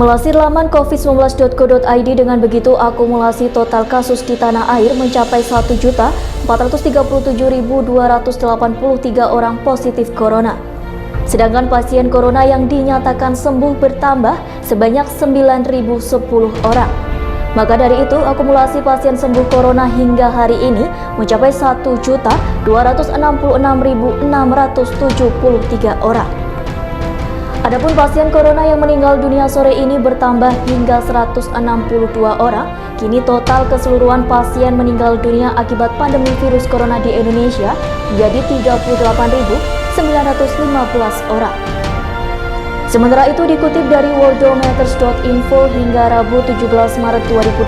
Melansir laman covid19.co.id, dengan begitu akumulasi total kasus di tanah air mencapai 1.437.283 orang positif corona. Sedangkan pasien corona yang dinyatakan sembuh bertambah sebanyak 9.010 orang. Maka dari itu, akumulasi pasien sembuh corona hingga hari ini mencapai 1.266.673 orang. Adapun pasien corona yang meninggal dunia sore ini bertambah hingga 162 orang. Kini total keseluruhan pasien meninggal dunia akibat pandemi virus corona di Indonesia menjadi 38.915 orang. Sementara itu, dikutip dari worldometers.info hingga Rabu 17 Maret 2021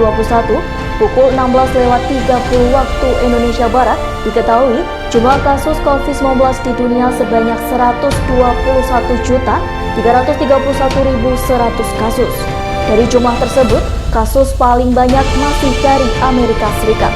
pukul 16.30 waktu Indonesia Barat, diketahui jumlah kasus COVID-19 di dunia sebanyak 121.331.100 kasus. Dari jumlah tersebut, kasus paling banyak masih dari Amerika Serikat.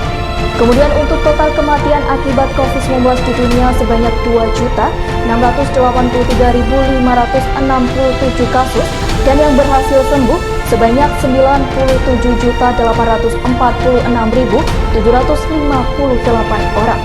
Kemudian untuk total kematian akibat COVID-19 di dunia sebanyak 2.683.567 kasus dan yang berhasil sembuh sebanyak 97.846.758 orang.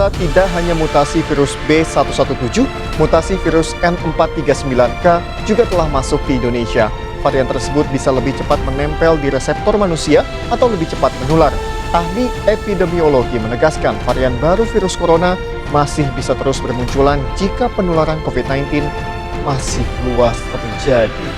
Tidak hanya mutasi virus B117, mutasi virus N439K juga telah masuk di Indonesia. Varian tersebut bisa lebih cepat menempel di reseptor manusia atau lebih cepat menular. Ahli epidemiologi menegaskan varian baru virus corona masih bisa terus bermunculan jika penularan COVID-19 masih luas terjadi.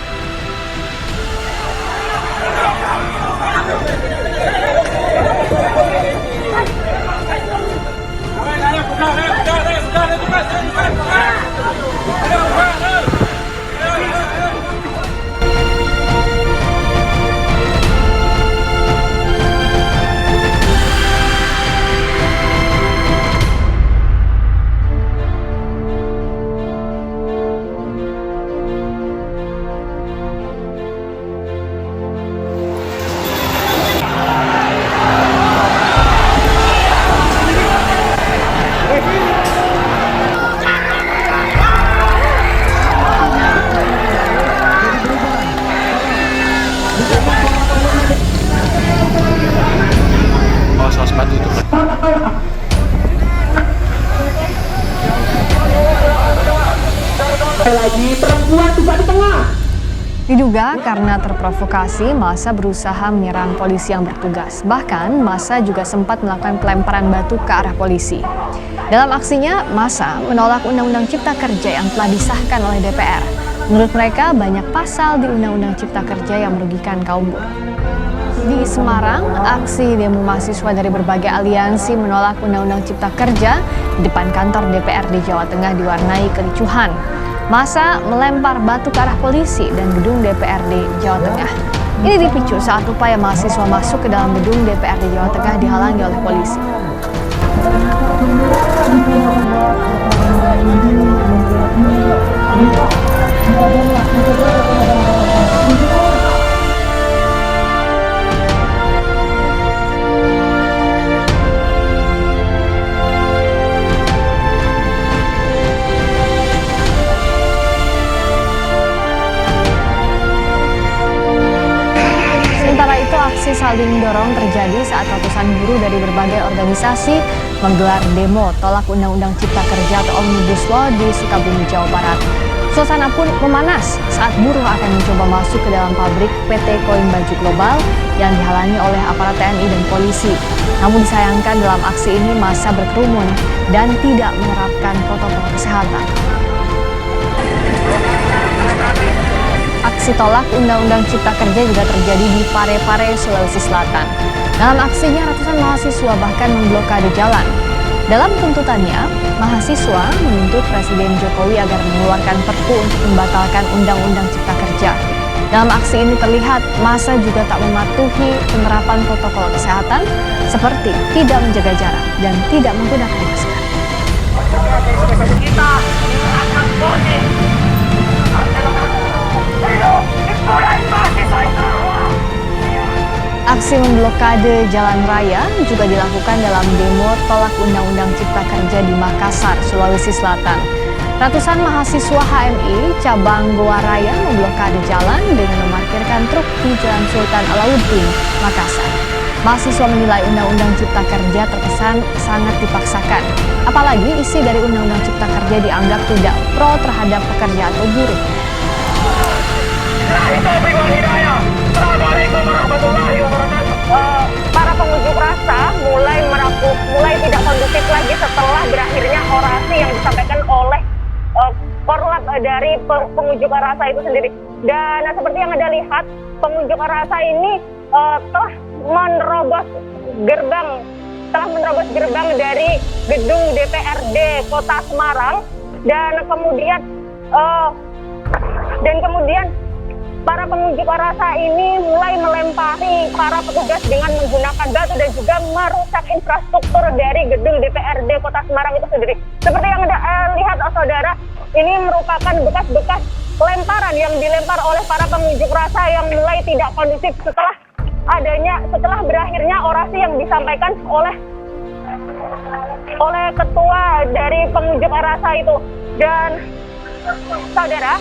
Lagi perempuan juga di tengah. Diduga karena terprovokasi, massa berusaha menyerang polisi yang bertugas. Bahkan massa juga sempat melakukan pelemparan batu ke arah polisi. Dalam aksinya, massa menolak Undang-Undang Cipta Kerja yang telah disahkan oleh DPR. Menurut mereka, banyak pasal di Undang-Undang Cipta Kerja yang merugikan kaum buruh. Di Semarang, aksi demo mahasiswa dari berbagai aliansi menolak Undang-Undang Cipta Kerja di depan kantor DPR di Jawa Tengah diwarnai kericuhan. Massa melempar batu ke arah polisi dan gedung DPRD Jawa Tengah. Ini dipicu saat upaya mahasiswa masuk ke dalam gedung DPRD Jawa Tengah dihalangi oleh polisi. Aksi saling dorong terjadi saat ratusan buruh dari berbagai organisasi menggelar demo tolak Undang-Undang Cipta Kerja atau Omnibus Law di Sukabumi, Jawa Barat. Suasana pun memanas saat buruh akan mencoba masuk ke dalam pabrik PT Koin Baju Global yang dihalangi oleh aparat TNI dan polisi. Namun disayangkan dalam aksi ini massa berkerumun dan tidak menerapkan protokol kesehatan. Aksi tolak Undang-Undang Cipta Kerja juga terjadi di Parepare, Sulawesi Selatan. Dalam aksinya, ratusan mahasiswa bahkan memblokade jalan. Dalam tuntutannya, mahasiswa menuntut Presiden Jokowi agar mengeluarkan Perpu untuk membatalkan Undang-Undang Cipta Kerja. Dalam aksi ini terlihat massa juga tak mematuhi penerapan protokol kesehatan seperti tidak menjaga jarak dan tidak menggunakan masker. Aksi memblokade jalan raya juga dilakukan dalam demo tolak Undang-Undang Cipta Kerja di Makassar, Sulawesi Selatan. Ratusan mahasiswa HMI cabang Goa Raya memblokade jalan dengan memarkirkan truk di Jalan Sultan Alauddin, Makassar. Mahasiswa menilai Undang-Undang Cipta Kerja terkesan sangat dipaksakan. Apalagi isi dari Undang-Undang Cipta Kerja dianggap tidak pro terhadap pekerja atau buruh. Para pengunjuk rasa mulai tidak kondusif lagi setelah berakhirnya orasi yang disampaikan oleh korlap dari pengunjuk rasa itu sendiri. Dan seperti yang Anda lihat, pengunjuk rasa ini telah menerobos gerbang dari gedung DPRD Kota Semarang dan kemudian para pengunjuk rasa ini mulai melempari para petugas dengan menggunakan batu dan juga merusak infrastruktur dari gedung DPRD Kota Semarang itu sendiri. Seperti yang Anda lihat, saudara, ini merupakan bekas-bekas lemparan yang dilempar oleh para pengunjuk rasa yang mulai tidak kondusif setelah berakhirnya orasi yang disampaikan oleh ketua dari pengunjuk rasa itu. Dan saudara,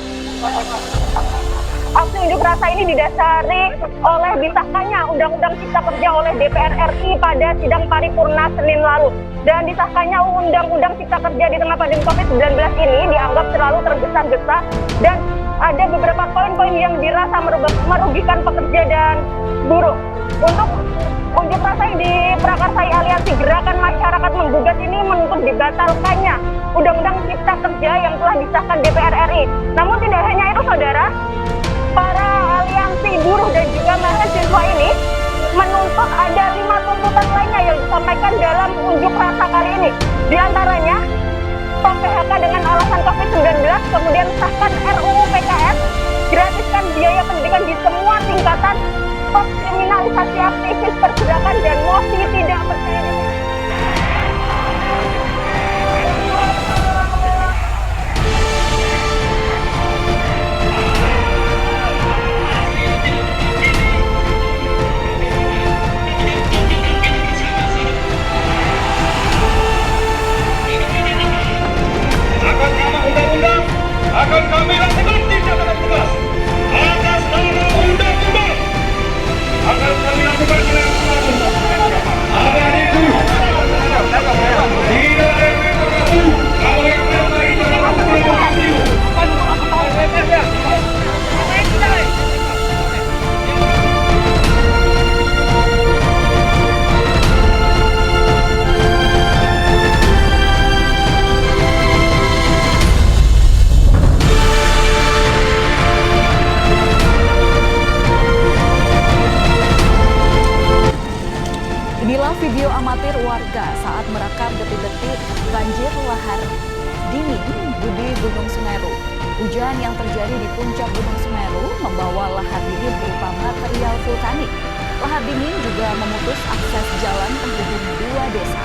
aksi unjuk rasa ini didasari oleh disahkannya Undang-Undang Cipta Kerja oleh DPR RI pada sidang paripurna Senin lalu. Dan disahkannya Undang-Undang Cipta Kerja di tengah pandemi COVID-19 ini dianggap terlalu tergesa-gesa dan ada beberapa poin-poin yang dirasa merugikan pekerja dan buruh. Untuk unjuk rasa yang diprakarsai Aliansi Gerakan Masyarakat Menggugat ini menuntut dibatalkannya Undang-Undang Cipta Kerja yang telah disahkan DPR RI. Namun tidak hanya itu, saudara, para aliansi buruh dan juga mahasiswa ini menuntut ada 5 tuntutan lainnya yang disampaikan dalam unjuk rasa kali ini. Di antaranya, stop PHK dengan alasan COVID-19, kemudian sahkan RUU PKS, gratiskan biaya pendidikan di semua tingkatan, stop kriminalisasi aktivis pergerakan, dan mosi tidak percaya diri. Akan kami lakukan tindakan tegas atas nama undang-undang. Akan kami lakukan tindakan tegas. Ada itu. Tidak ada yang berlaku. Kalau yang berlaku itu adalah provokasi. Inilah video amatir warga saat merekam detik-detik banjir lahar dingin di Gunung Semeru. Hujan yang terjadi di puncak Gunung Semeru membawa lahar dingin berupa material vulkanik. Lahar dingin juga memutus akses jalan penghubung 2 desa.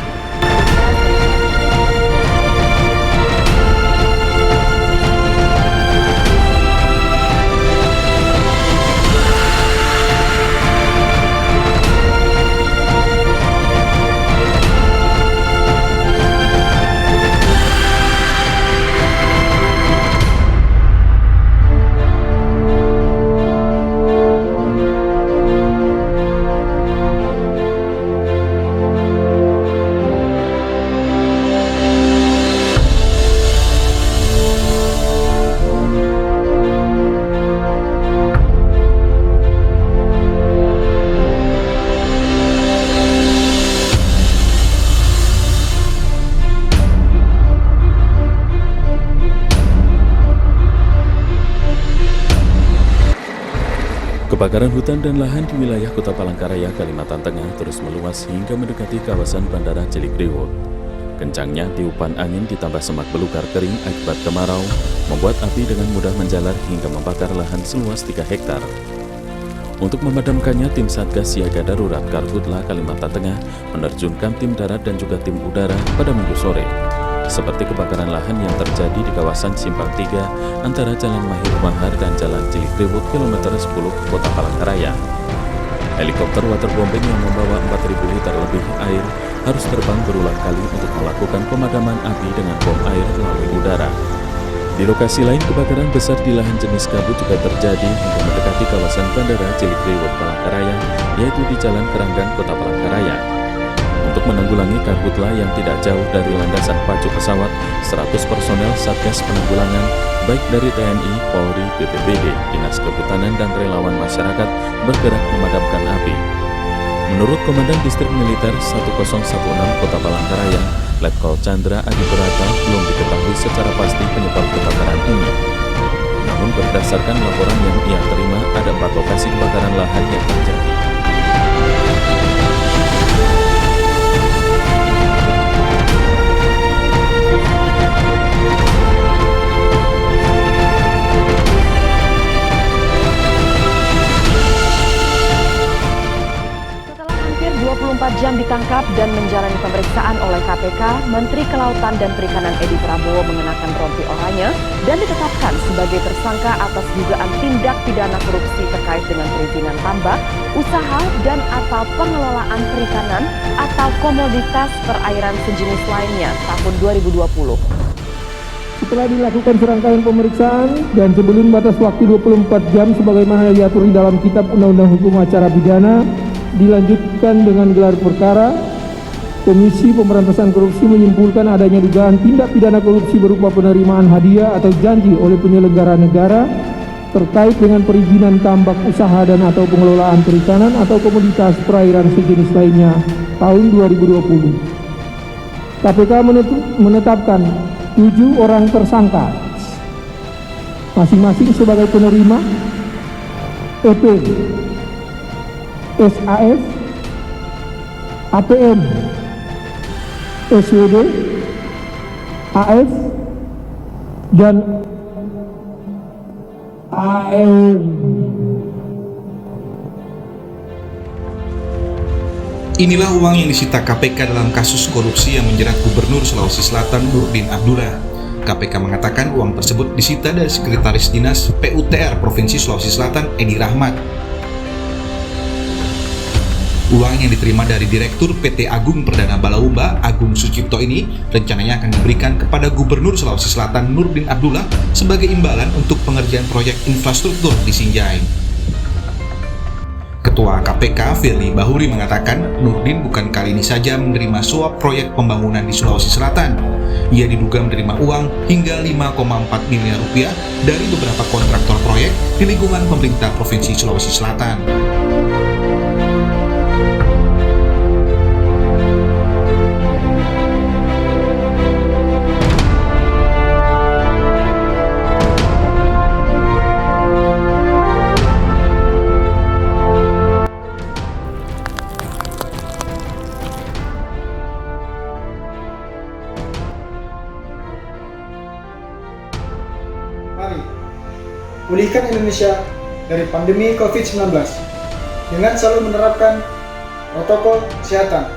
Kebakaran hutan dan lahan di wilayah Kota Palangkaraya, Kalimantan Tengah terus meluas hingga mendekati kawasan Bandara Cilikriwut. Kencangnya tiupan angin ditambah semak belukar kering akibat kemarau membuat api dengan mudah menjalar hingga membakar lahan seluas 3 hektar. Untuk memadamkannya, tim Satgas Siaga Darurat Karhutla Kalimantan Tengah menerjunkan tim darat dan juga tim udara pada Minggu sore. Seperti kebakaran lahan yang terjadi di kawasan Simpang 3 antara Jalan Mahir Mahar dan Jalan Cilikriwut kilometer 10 Kota Palangkaraya. Helikopter waterbombing yang membawa 4.000 liter lebih air harus terbang berulang kali untuk melakukan pemadaman api dengan bom air melalui udara. Di lokasi lain, kebakaran besar di lahan jenis kabut juga terjadi hingga mendekati kawasan Bandara Cilikriwut Palangkaraya, yaitu di Jalan Keranggan Kota Palangkaraya. Untuk menanggulangi karhutla yang tidak jauh dari landasan pacu pesawat, 100 personel Satgas Penanggulangan, baik dari TNI, Polri, BPBD, Dinas Kehutanan, dan relawan masyarakat bergerak memadamkan api. Menurut Komandan Distrik Militer 1016 Kota Palangkaraya, Letkol Chandra Adi Berata, belum diketahui secara pasti penyebab kebakaran ini. Namun berdasarkan laporan yang ia terima, ada 4 lokasi kebakaran lahan yang terjadi. Setelah hampir 24 jam ditangkap dan menjalani pemeriksaan oleh KPK, Menteri Kelautan dan Perikanan Edi Prabowo mengenakan rompi oranye dan ditetapkan sebagai tersangka atas dugaan tindak pidana korupsi terkait dengan perizinan tambak, usaha dan atau pengelolaan perikanan atau komoditas perairan sejenis lainnya tahun 2020. Setelah dilakukan serangkaian pemeriksaan dan sebelum batas waktu 24 jam sebagaimana diatur di dalam Kitab Undang-Undang Hukum Acara Pidana, dilanjutkan dengan gelar perkara, Komisi Pemberantasan Korupsi menyimpulkan adanya dugaan tindak pidana korupsi berupa penerimaan hadiah atau janji oleh penyelenggara negara terkait dengan perizinan tambak usaha dan atau pengelolaan perikanan atau komoditas perairan sejenis lainnya tahun 2020. KPK menetapkan 7 orang tersangka, masing-masing sebagai penerima, EP, SAF, APM, SWD, AF, dan AEM. Inilah uang yang disita KPK dalam kasus korupsi yang menjerat Gubernur Sulawesi Selatan Nurdin Abdullah. KPK mengatakan uang tersebut disita dari Sekretaris Dinas PUTR Provinsi Sulawesi Selatan Edi Rahmat. Uang yang diterima dari Direktur PT Agung Perdana Balaumba Agung Sucipto ini rencananya akan diberikan kepada Gubernur Sulawesi Selatan Nurdin Abdullah sebagai imbalan untuk pengerjaan proyek infrastruktur di Sinjai. Ketua KPK Firly Bahuri mengatakan Nurdin bukan kali ini saja menerima suap proyek pembangunan di Sulawesi Selatan. Ia diduga menerima uang hingga 5,4 miliar rupiah dari beberapa kontraktor proyek di lingkungan pemerintah Provinsi Sulawesi Selatan. Mari pulihkan Indonesia dari pandemi COVID-19 dengan selalu menerapkan protokol kesehatan.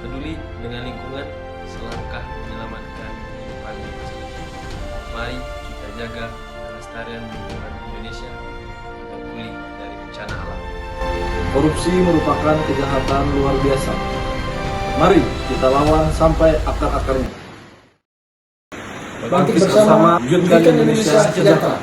Peduli dengan lingkungan selangkah menyelamatkan kehidupan manusia. Mari kita jaga kelestarian lingkungan Indonesia agar pulih dari bencana alam. Korupsi merupakan kejahatan luar biasa. Mari kita lawan sampai akar-akarnya. Bangkit bersama, wujudkan Indonesia sejahtera.